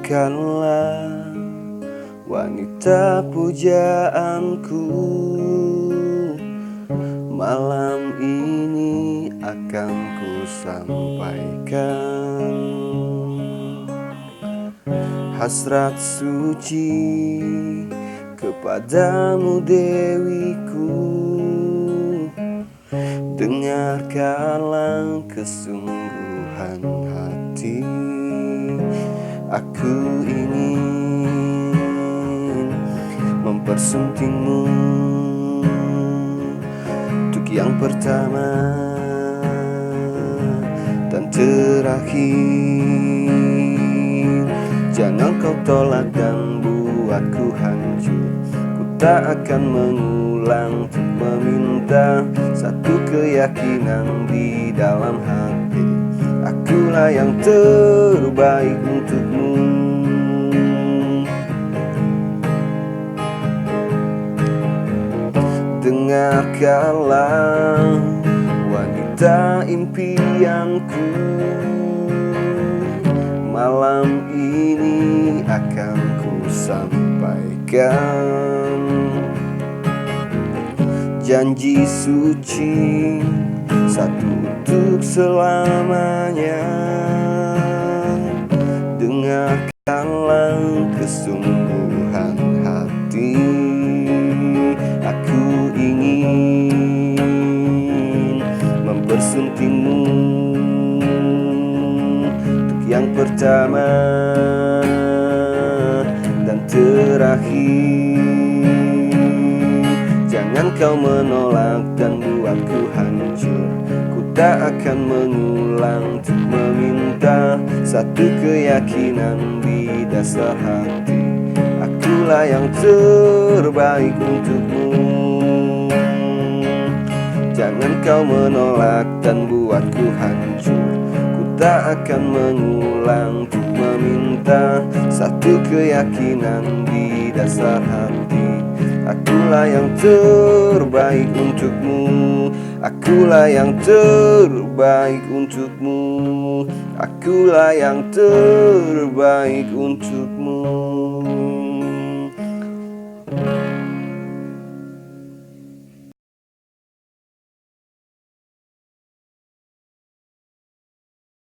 Dengarkanlah wanita pujaanku, malam ini akan ku sampaikan hasrat suci kepadamu dewiku. Dengarkanlah kesungguhan hati, aku ingin mempersuntingmu untuk yang pertama dan terakhir. Jangan kau tolak dan buatku hancur. Ku tak akan mengulang untuk meminta satu keyakinan di dalam hati. Akulah yang terbaik untukmu. Dengarkanlah wanita impianku, malam ini akan ku sampaikan janji suci satu untuk selamanya. Dengarkanlah kesungguhan hati, aku ingin mempersuntingmu untuk yang pertama dan terakhir. Jangan kau menolak dan buatku hancur. Ku tak akan mengulang untuk meminta satu keyakinan di dasar hati. Akulah yang terbaik untukmu. Jangan kau menolak dan buatku hancur. Ku tak akan mengulang untuk meminta satu keyakinan di dasar hati. Akulah yang terbaik untukmu. Akulah yang terbaik untukmu. Akulah yang terbaik untukmu.